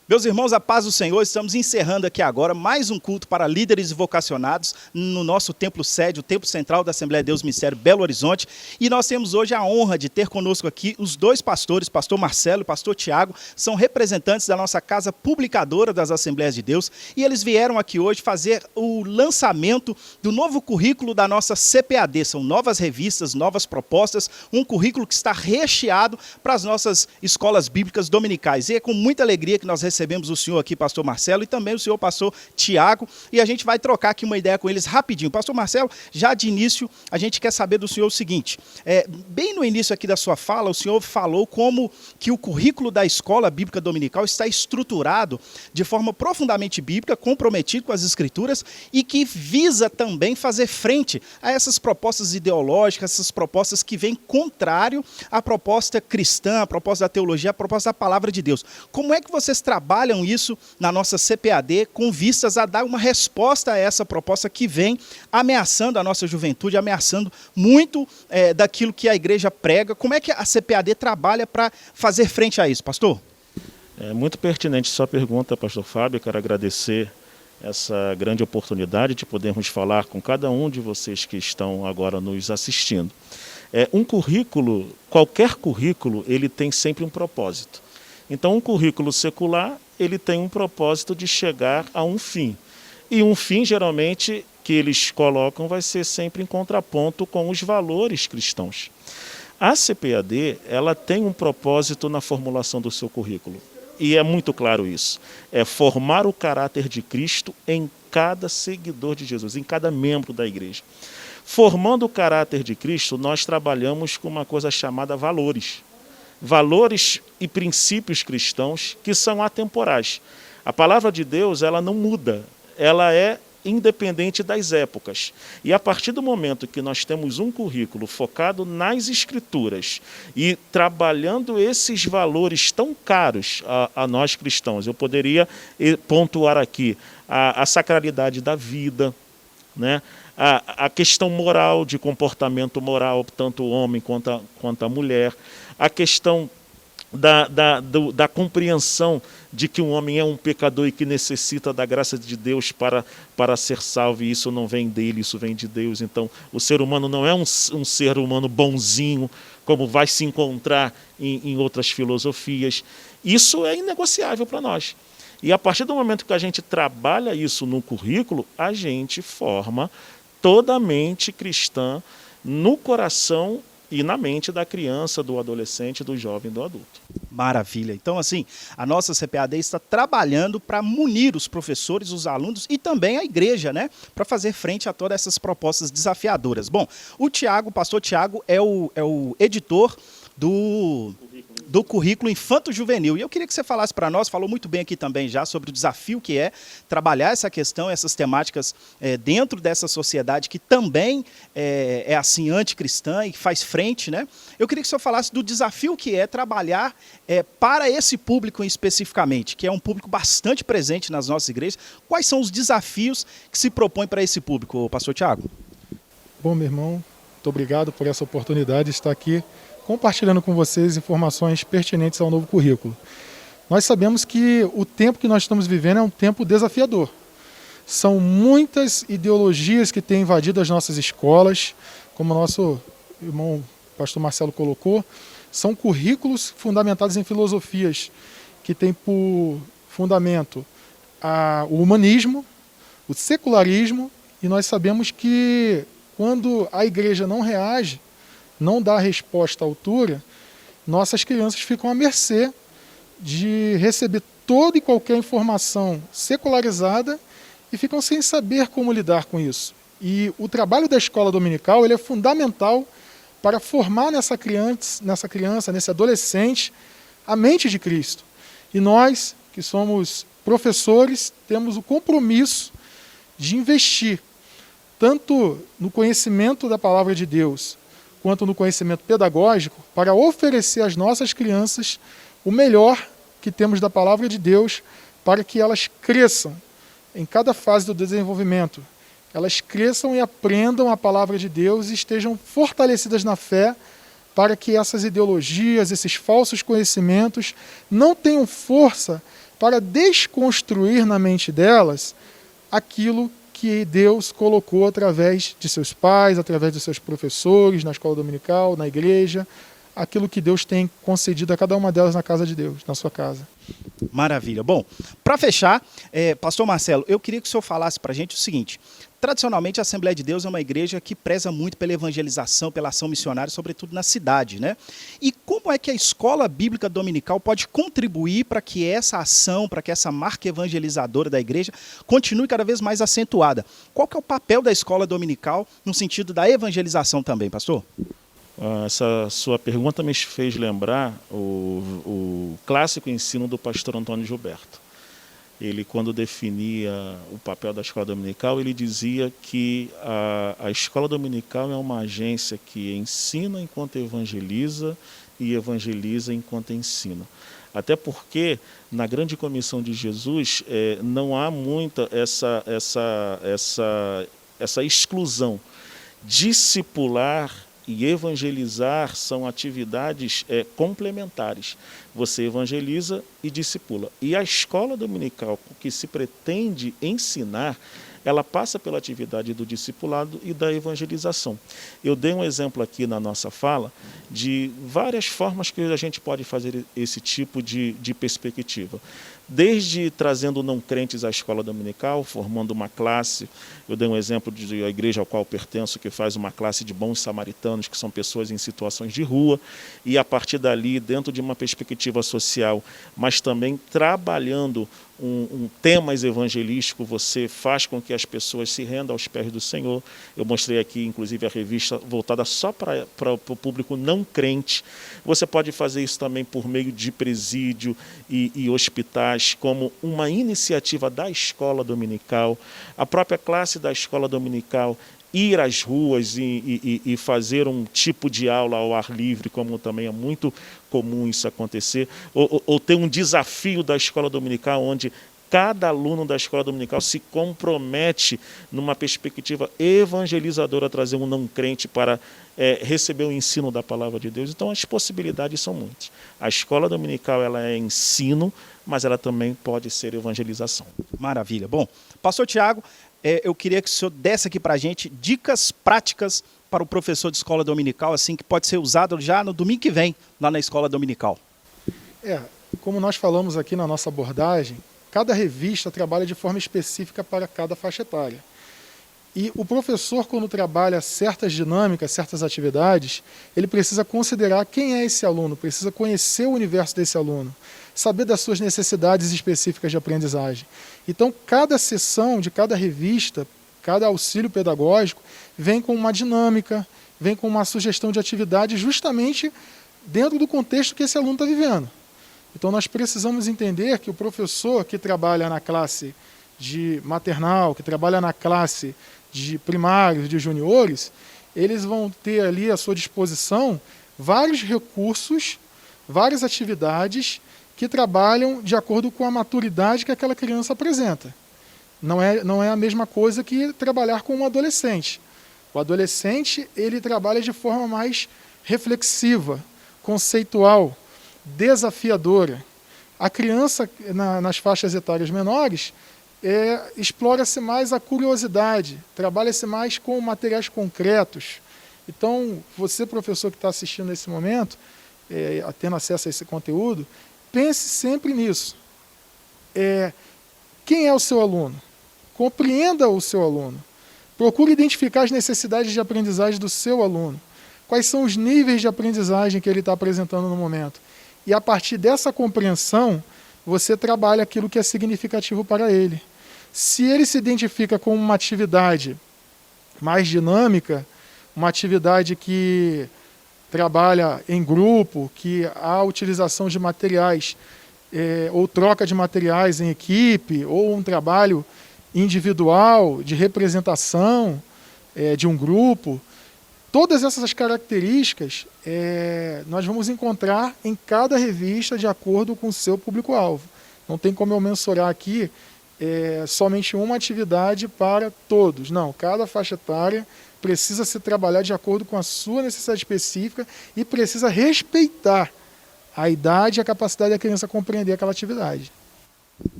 Meus irmãos, a paz do Senhor, estamos encerrando aqui agora mais um culto para líderes e vocacionados no nosso templo sede, o templo central da Assembleia de Deus Ministério Belo Horizonte. E nós temos hoje a honra de ter conosco aqui os dois pastores, pastor Marcelo e pastor Tiago, são representantes da nossa casa publicadora das Assembleias de Deus. E eles vieram aqui hoje fazer o lançamento do novo currículo da nossa CPAD. São novas revistas, novas propostas, um currículo que está recheado para as nossas escolas bíblicas dominicais. E é com muita alegria que nós recebemos o senhor aqui, pastor Marcelo, e também o senhor pastor Tiago, e a gente vai trocar aqui uma ideia com eles rapidinho. Pastor Marcelo, já de início, a gente quer saber do senhor o seguinte, bem no início aqui da sua fala, o senhor falou como que o currículo da Escola Bíblica Dominical está estruturado de forma profundamente bíblica, comprometido com as Escrituras, e que visa também fazer frente a essas propostas ideológicas, essas propostas que vêm contrário à proposta cristã, à proposta da teologia, à proposta da palavra de Deus. Como é que vocês trabalham isso na nossa CPAD com vistas a dar uma resposta a essa proposta que vem ameaçando a nossa juventude, ameaçando muito daquilo que a igreja prega? Como é que a CPAD trabalha para fazer frente a isso, pastor? É muito pertinente sua pergunta, pastor Fábio. Quero agradecer essa grande oportunidade de podermos falar com cada um de vocês que estão agora nos assistindo. Um currículo, qualquer currículo, ele tem sempre um propósito. Então, um currículo secular, ele tem um propósito de chegar a um fim. E um fim, geralmente, que eles colocam vai ser sempre em contraponto com os valores cristãos. A CPAD, ela tem um propósito na formulação do seu currículo. E é muito claro isso. É formar o caráter de Cristo em cada seguidor de Jesus, em cada membro da igreja. Formando o caráter de Cristo, nós trabalhamos com uma coisa chamada valores. Valores e princípios cristãos que são atemporais. A palavra de Deus, ela não muda, ela é independente das épocas. E a partir do momento que nós temos um currículo focado nas Escrituras e trabalhando esses valores tão caros a nós cristãos, eu poderia pontuar aqui a sacralidade da vida, né? A questão moral, de comportamento moral, tanto o homem quanto a mulher, a questão da compreensão de que um homem é um pecador e que necessita da graça de Deus para ser salvo, e isso não vem dele, isso vem de Deus. Então, o ser humano não é um ser humano bonzinho, como vai se encontrar em outras filosofias. Isso é inegociável para nós. E a partir do momento que a gente trabalha isso no currículo, a gente forma toda a mente cristã no coração e na mente da criança, do adolescente, do jovem e do adulto. Maravilha. Então, assim, a nossa CPAD está trabalhando para munir os professores, os alunos e também a igreja, né? Para fazer frente a todas essas propostas desafiadoras. Bom, o Tiago, o pastor Tiago, é o editor do currículo infanto-juvenil. E eu queria que você falasse para nós, falou muito bem aqui também já, sobre o desafio que é trabalhar essa questão, essas temáticas dentro dessa sociedade que também é assim anticristã e faz frente, né? Eu queria que o senhor falasse do desafio que é trabalhar para esse público especificamente, que é um público bastante presente nas nossas igrejas. Quais são os desafios que se propõem para esse público, pastor Tiago? Bom, meu irmão, muito obrigado por essa oportunidade de estar aqui compartilhando com vocês informações pertinentes ao novo currículo. Nós sabemos que o tempo que nós estamos vivendo é um tempo desafiador. São muitas ideologias que têm invadido as nossas escolas, como o nosso irmão pastor Marcelo colocou, são currículos fundamentados em filosofias que têm por fundamento o humanismo, o secularismo, e nós sabemos que quando a igreja não reage, não dá a resposta à altura, nossas crianças ficam à mercê de receber toda e qualquer informação secularizada e ficam sem saber como lidar com isso. E o trabalho da escola dominical ele é fundamental para formar nessa criança, nesse adolescente, a mente de Cristo. E nós, que somos professores, temos o compromisso de investir tanto no conhecimento da palavra de Deus, quanto no conhecimento pedagógico, para oferecer às nossas crianças o melhor que temos da palavra de Deus, para que elas cresçam em cada fase do desenvolvimento. Elas cresçam e aprendam a palavra de Deus e estejam fortalecidas na fé, para que essas ideologias, esses falsos conhecimentos, não tenham força para desconstruir na mente delas aquilo que Deus colocou através de seus pais, através dos seus professores, na escola dominical, na igreja, aquilo que Deus tem concedido a cada uma delas na casa de Deus, na sua casa. Maravilha. Bom, para fechar, pastor Marcelo, eu queria que o senhor falasse para a gente o seguinte: tradicionalmente a Assembleia de Deus é uma igreja que preza muito pela evangelização, pela ação missionária, sobretudo na cidade, né? E como é que a escola bíblica dominical pode contribuir para que essa ação, para que essa marca evangelizadora da igreja continue cada vez mais acentuada? Qual que é o papel da escola dominical no sentido da evangelização também, pastor? Essa sua pergunta me fez lembrar o clássico ensino do pastor Antônio Gilberto. Ele, quando definia o papel da escola dominical, ele dizia que a escola dominical é uma agência que ensina enquanto evangeliza e evangeliza enquanto ensina. Até porque, na grande comissão de Jesus, não há muita essa exclusão. Discipular e evangelizar são atividades complementares. Você evangeliza e discipula. E a escola dominical, que se pretende ensinar, ela passa pela atividade do discipulado e da evangelização. Eu dei um exemplo aqui na nossa fala de várias formas que a gente pode fazer esse tipo de perspectiva. Desde trazendo não crentes à escola dominical, formando uma classe. Eu dei um exemplo de a igreja ao qual pertenço, que faz uma classe de bons samaritanos, que são pessoas em situações de rua, e a partir dali, dentro de uma perspectiva social, mas também trabalhando temas evangelísticos, você faz com que as pessoas se rendam aos pés do Senhor. Eu mostrei aqui, inclusive, a revista voltada só para o público não crente. Você pode fazer isso também por meio de presídio e hospitais, como uma iniciativa da escola dominical. A própria classe da escola dominical ir às ruas e fazer um tipo de aula ao ar livre, como também é muito comum isso acontecer, ou ter um desafio da escola dominical, onde cada aluno da escola dominical se compromete numa perspectiva evangelizadora a trazer um não crente para receber o ensino da palavra de Deus. Então as possibilidades são muitas. A escola dominical ela é ensino, mas ela também pode ser evangelização. Maravilha. Bom, pastor Tiago, eu queria que o senhor desse aqui para a gente dicas práticas para o professor de escola dominical, assim, que pode ser usado já no domingo que vem, lá na escola dominical. Como nós falamos aqui na nossa abordagem, cada revista trabalha de forma específica para cada faixa etária. E o professor, quando trabalha certas dinâmicas, certas atividades, ele precisa considerar quem é esse aluno, precisa conhecer o universo desse aluno, saber das suas necessidades específicas de aprendizagem. Então, cada sessão de cada revista, cada auxílio pedagógico, vem com uma dinâmica, vem com uma sugestão de atividade justamente dentro do contexto que esse aluno está vivendo. Então, nós precisamos entender que o professor que trabalha na classe de maternal, que trabalha na classe de primários, de juniores, eles vão ter ali à sua disposição vários recursos, várias atividades que trabalham de acordo com a maturidade que aquela criança apresenta. Não é a mesma coisa que trabalhar com um adolescente. O adolescente, ele trabalha de forma mais reflexiva, conceitual, desafiadora. A criança, nas faixas etárias menores, explora-se mais a curiosidade, trabalha-se mais com materiais concretos. Então, você, professor que está assistindo nesse momento, tendo acesso a esse conteúdo, pense sempre nisso. Quem é o seu aluno? Compreenda o seu aluno. Procure identificar as necessidades de aprendizagem do seu aluno. Quais são os níveis de aprendizagem que ele está apresentando no momento. E a partir dessa compreensão, você trabalha aquilo que é significativo para ele. Se ele se identifica com uma atividade mais dinâmica, uma atividade que trabalha em grupo, que há a utilização de materiais, ou troca de materiais em equipe, ou um trabalho individual, de representação de um grupo, todas essas características nós vamos encontrar em cada revista de acordo com o seu público-alvo. Não tem como eu mensurar aqui somente uma atividade para todos. Não, cada faixa etária precisa se trabalhar de acordo com a sua necessidade específica e precisa respeitar a idade e a capacidade da criança compreender aquela atividade.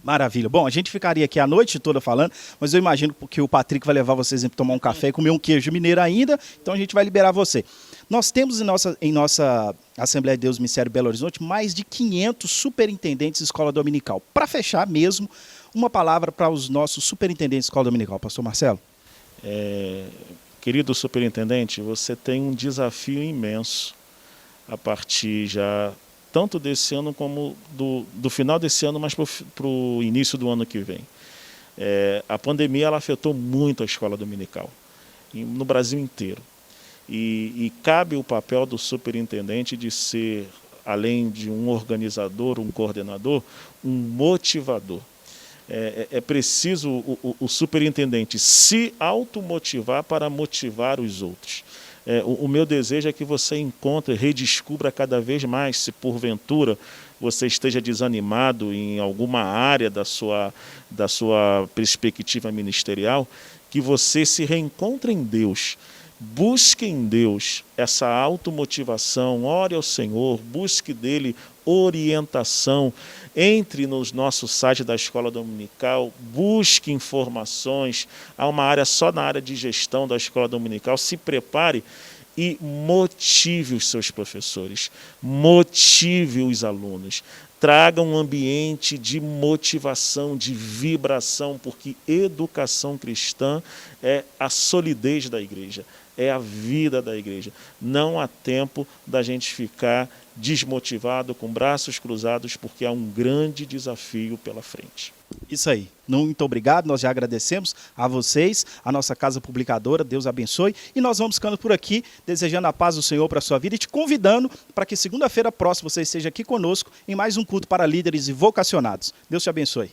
Maravilha. Bom, a gente ficaria aqui a noite toda falando, mas eu imagino que o Patrick vai levar vocês para tomar um café e comer um queijo mineiro ainda, então a gente vai liberar você. Nós temos em nossa Assembleia de Deus Ministério Belo Horizonte mais de 500 superintendentes de escola dominical. Para fechar mesmo, uma palavra para os nossos superintendentes de escola dominical. Pastor Marcelo. Querido superintendente, você tem um desafio imenso a partir já tanto desse ano como do final desse ano, mas para o início do ano que vem. A pandemia ela afetou muito a escola dominical, no Brasil inteiro. E cabe o papel do superintendente de ser, além de um organizador, um coordenador, um motivador. É preciso o superintendente se automotivar para motivar os outros. O meu desejo é que você encontre, redescubra cada vez mais, se porventura você esteja desanimado em alguma área da sua perspectiva ministerial, que você se reencontre em Deus. Busque em Deus essa automotivação, ore ao Senhor, busque dele orientação, entre no nosso site da Escola Dominical, busque informações, há uma área só na área de gestão da Escola Dominical, se prepare e motive os seus professores, motive os alunos, traga um ambiente de motivação, de vibração, porque educação cristã é a solidez da igreja, é a vida da igreja. Não há tempo da gente ficar desmotivado, com braços cruzados, porque há um grande desafio pela frente. Isso aí. Muito obrigado, nós já agradecemos a vocês, a nossa casa publicadora, Deus abençoe. E nós vamos ficando por aqui, desejando a paz do Senhor para a sua vida e te convidando para que segunda-feira próxima você esteja aqui conosco em mais um culto para líderes e vocacionados. Deus te abençoe.